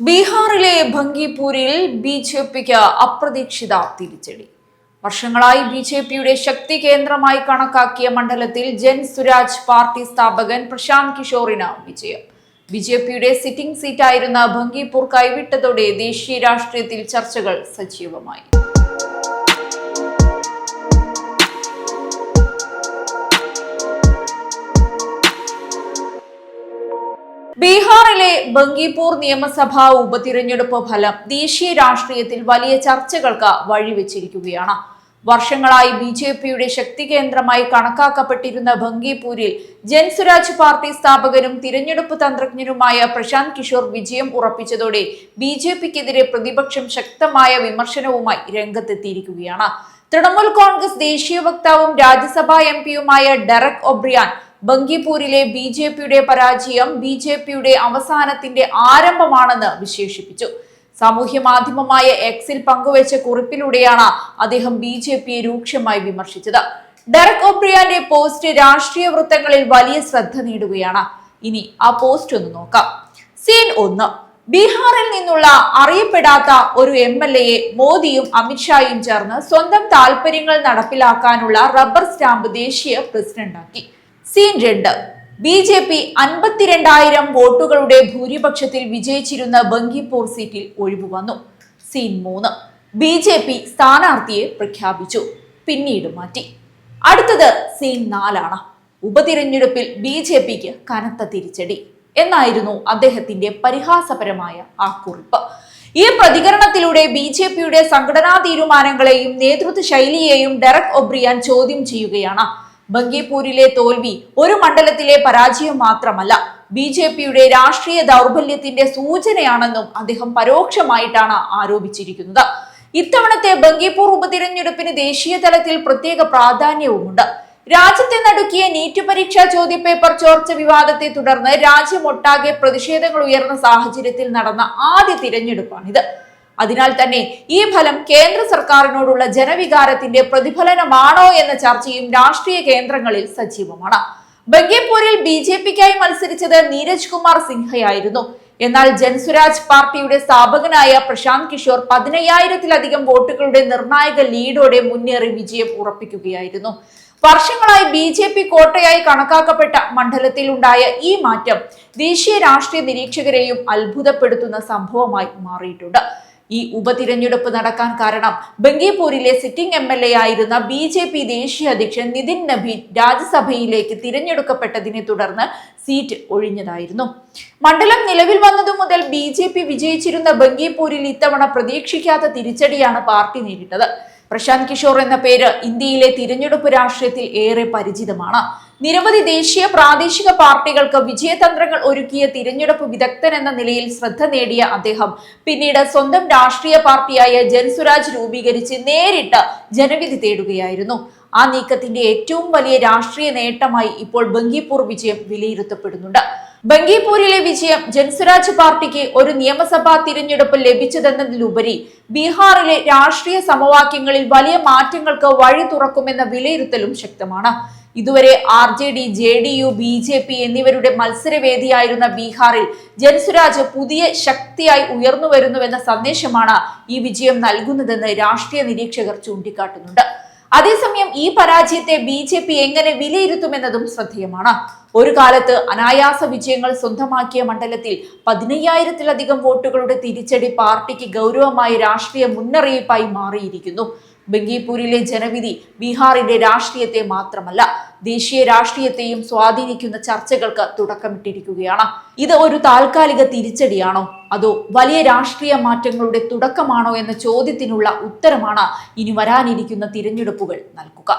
ബീഹാറിലെ ഭംഗിപൂരിൽ ബി.ജെ.പിക്ക് അപ്രതീക്ഷിത തിരിച്ചടി. വർഷങ്ങളായി ബി.ജെ.പിയുടെ ശക്തി കേന്ദ്രമായി കണക്കാക്കിയ മണ്ഡലത്തിൽ ജൻ സുരാജ് പാർട്ടി സ്ഥാപകൻ പ്രശാന്ത് കിഷോറിന് വിജയം. ബി.ജെ.പിയുടെ സിറ്റിംഗ് സീറ്റായിരുന്ന ഭംഗിപൂർ കൈവിട്ടതോടെ ദേശീയ രാഷ്ട്രീയത്തിൽ ചർച്ചകൾ സജീവമായി. ബീഹാറിലെ ബംഗിപൂർ നിയമസഭാ ഉപതിരഞ്ഞെടുപ്പ് ഫലം ദേശീയ രാഷ്ട്രീയത്തിൽ വലിയ ചർച്ചകൾക്ക് വഴിവെച്ചിരിക്കുകയാണ്. വർഷങ്ങളായി ബി.ജെ.പിയുടെ ശക്തി കേന്ദ്രമായി കണക്കാക്കപ്പെട്ടിരുന്ന ഭംഗിപൂരിൽ ജൻസുരാജ് പാർട്ടി സ്ഥാപകനും തിരഞ്ഞെടുപ്പ് തന്ത്രജ്ഞനുമായ പ്രശാന്ത് കിഷോർ വിജയം ഉറപ്പിച്ചതോടെ ബി.ജെ.പിക്കെതിരെ പ്രതിപക്ഷം ശക്തമായ വിമർശനവുമായി രംഗത്തെത്തിയിരിക്കുകയാണ്. തൃണമൂൽ കോൺഗ്രസ് ദേശീയ വക്താവും രാജ്യസഭാ എംപിയുമായ ഡെറക് ഒബ്രിയാൻ ബംഗിപൂരിലെ ബി.ജെ.പിയുടെ പരാജയം ബി.ജെ.പിയുടെ അവസാനത്തിന്റെ ആരംഭമാണെന്ന് വിശേഷിപ്പിച്ചു. സാമൂഹ്യ മാധ്യമമായ എക്സിൽ പങ്കുവച്ച കുറിപ്പിലൂടെയാണ് അദ്ദേഹം ബി.ജെ.പിയെ രൂക്ഷമായി വിമർശിച്ചത്. ഡെറക് ഒബ്രിയാന്റെ പോസ്റ്റ് രാഷ്ട്രീയ വൃത്തങ്ങളിൽ വലിയ ശ്രദ്ധ നേടുകയാണ്. ഇനി ആ പോസ്റ്റ് ഒന്ന് നോക്കാം. സീൻ 1. ബീഹാറിൽ നിന്നുള്ള അറിയപ്പെടാത്ത ഒരു എം.എൽ.എയെ മോദിയും അമിത്ഷായും ചേർന്ന് സ്വന്തം താൽപര്യങ്ങൾ നടപ്പിലാക്കാനുള്ള റബ്ബർ സ്റ്റാമ്പ് ദേശീയ പ്രസിഡന്റാക്കി. സീൻ 2. ബി.ജെ.പി 52,000 വോട്ടുകളുടെ ഭൂരിപക്ഷത്തിൽ വിജയിച്ചിരുന്ന ബംഗിപൂർ സീറ്റിൽ ഒഴിവ് വന്നു. സീൻ 3. ബി.ജെ.പി സ്ഥാനാർത്ഥിയെ പ്രഖ്യാപിച്ചു, പിന്നീട് മാറ്റി. അടുത്തത് സീൻ 4 ആണ്. ഉപതിരഞ്ഞെടുപ്പിൽ ബി.ജെ.പിക്ക് കനത്ത തിരിച്ചടി എന്നായിരുന്നു അദ്ദേഹത്തിന്റെ പരിഹാസപരമായ ആ കുറിപ്പ്. ഈ പ്രതികരണത്തിലൂടെ ബി.ജെ.പിയുടെ സംഘടനാ തീരുമാനങ്ങളെയും നേതൃത്വ ശൈലിയെയും ഡെറക് ഒബ്രിയാൻ ചോദ്യം ചെയ്യുകയാണ്. ബംഗിപൂരിലെ തോൽവി ഒരു മണ്ഡലത്തിലെ പരാജയം മാത്രമല്ല, ബി.ജെ.പിയുടെ രാഷ്ട്രീയ ദൗർബല്യത്തിന്റെ സൂചനയാണെന്നും അദ്ദേഹം പരോക്ഷമായിട്ടാണ് ആരോപിച്ചിരിക്കുന്നത്. ഇത്തവണത്തെ ബംഗിപൂർ ഉപതിരഞ്ഞെടുപ്പിന് ദേശീയ തലത്തിൽ പ്രത്യേക പ്രാധാന്യവുമുണ്ട്. രാജ്യത്തെ നടുക്കിയ നീറ്റ് പരീക്ഷാ ചോദ്യപേപ്പർ ചോർച്ച വിവാദത്തെ തുടർന്ന് രാജ്യമൊട്ടാകെ പ്രതിഷേധങ്ങൾ ഉയർന്ന സാഹചര്യത്തിൽ നടന്ന ആദ്യ തിരഞ്ഞെടുപ്പാണിത്. അതിനാൽ തന്നെ ഈ ഫലം കേന്ദ്ര സർക്കാരിനോടുള്ള ജനവികാരത്തിന്റെ പ്രതിഫലനമാണോ എന്ന ചർച്ചയും രാഷ്ട്രീയ കേന്ദ്രങ്ങളിൽ സജീവമാണ്. ബംഗിപൂരിൽ ബി.ജെ.പിക്കായി മത്സരിച്ചത് നീരജ് കുമാർ സിൻഹയായിരുന്നു. എന്നാൽ ജൻസുരാജ് പാർട്ടിയുടെ സ്ഥാപകനായ പ്രശാന്ത് കിഷോർ 15,000-ലധികം വോട്ടുകളുടെ നിർണായക ലീഡോടെ മുന്നേറി വിജയം ഉറപ്പിക്കുകയായിരുന്നു. വർഷങ്ങളായി ബി.ജെ.പി കോട്ടയായി കണക്കാക്കപ്പെട്ട മണ്ഡലത്തിൽ ഉണ്ടായ ഈ മാറ്റം ദേശീയ രാഷ്ട്രീയ നിരീക്ഷകരെയും അത്ഭുതപ്പെടുത്തുന്ന സംഭവമായി മാറിയിട്ടുണ്ട്. ഈ ഉപതിരഞ്ഞെടുപ്പ് നടക്കാൻ കാരണം ബംഗിപൂരിലെ സിറ്റിംഗ് എം.എൽ.എ ആയിരുന്ന ബി.ജെ.പി ദേശീയ അധ്യക്ഷൻ നിതിൻ നബീൻ രാജ്യസഭയിലേക്ക് തിരഞ്ഞെടുക്കപ്പെട്ടതിനെ തുടർന്ന് സീറ്റ് ഒഴിഞ്ഞതായിരുന്നു. മണ്ഡലം നിലവിൽ വന്നതു മുതൽ ബി.ജെ.പി വിജയിച്ചിരുന്ന ബംഗിപൂരിൽ ഇത്തവണ പ്രതീക്ഷിക്കാത്ത തിരിച്ചടിയാണ് പാർട്ടി നേരിട്ടത്. പ്രശാന്ത് കിഷോർ എന്ന പേര് ഇന്ത്യയിലെ തിരഞ്ഞെടുപ്പ് രാഷ്ട്രീയത്തിൽ ഏറെ പരിചിതമാണ്. നിരവധി ദേശീയ പ്രാദേശിക പാർട്ടികൾക്ക് വിജയതന്ത്രങ്ങൾ ഒരുക്കിയ തിരഞ്ഞെടുപ്പ് വിദഗ്ധൻ എന്ന നിലയിൽ ശ്രദ്ധ നേടിയ അദ്ദേഹം പിന്നീട് സ്വന്തം രാഷ്ട്രീയ പാർട്ടിയായ ജൻസുരാജ് രൂപീകരിച്ച് നേരിട്ട് ജനവിധി തേടുകയായിരുന്നു. ആ നീക്കത്തിന്റെ ഏറ്റവും വലിയ രാഷ്ട്രീയ നേട്ടമായി ഇപ്പോൾ ബംഗിപൂർ വിജയം വിലയിരുത്തപ്പെടുന്നുണ്ട്. ബംഗിപൂരിലെ വിജയം ജൻസുരാജ് പാർട്ടിക്ക് ഒരു നിയമസഭാ തിരഞ്ഞെടുപ്പ് ലഭിച്ചതെന്നതിലുപരി ബീഹാറിലെ രാഷ്ട്രീയ സമവാക്യങ്ങളിൽ വലിയ മാറ്റങ്ങൾക്ക് വഴി തുറക്കുമെന്ന വിലയിരുത്തലും ശക്തമാണ്. ഇതുവരെ ആർ.ജെ.ഡി, ജെ.ഡി.യു, ബി.ജെ.പി എന്നിവരുടെ മത്സരവേദിയായിരുന്ന ബീഹാറിൽ ജൻസുരാജ് പുതിയ ശക്തിയായി ഉയർന്നു വരുന്നുവെന്ന സന്ദേശമാണ് ഈ വിജയം നൽകുന്നതെന്ന് രാഷ്ട്രീയ നിരീക്ഷകർ ചൂണ്ടിക്കാട്ടുന്നുണ്ട്. അതേസമയം ഈ പരാജയത്തെ ബി.ജെ.പി എങ്ങനെ വിലയിരുത്തുമെന്നതും ശ്രദ്ധേയമാണ്. ഒരു കാലത്ത് അനായാസ വിജയങ്ങൾ സ്വന്തമാക്കിയ മണ്ഡലത്തിൽ 15,000-ലധികം വോട്ടുകളുടെ തിരിച്ചടി പാർട്ടിക്ക് ഗൗരവമായ രാഷ്ട്രീയ മുന്നറിയിപ്പായി മാറിയിരിക്കുന്നു. ബംഗിപൂരിലെ ജനവിധി ബീഹാറിന്റെ രാഷ്ട്രീയത്തെ മാത്രമല്ല, ദേശീയ രാഷ്ട്രീയത്തെയും സ്വാധീനിക്കുന്ന ചർച്ചകൾക്ക് തുടക്കമിട്ടിരിക്കുകയാണ്. ഇത് ഒരു താൽക്കാലിക തിരിച്ചടിയാണോ അതോ വലിയ രാഷ്ട്രീയ മാറ്റങ്ങളുടെ തുടക്കമാണോ എന്ന ചോദ്യത്തിനുള്ള ഉത്തരമാണ് ഇനി വരാനിരിക്കുന്ന തിരഞ്ഞെടുപ്പുകൾ നൽകുക.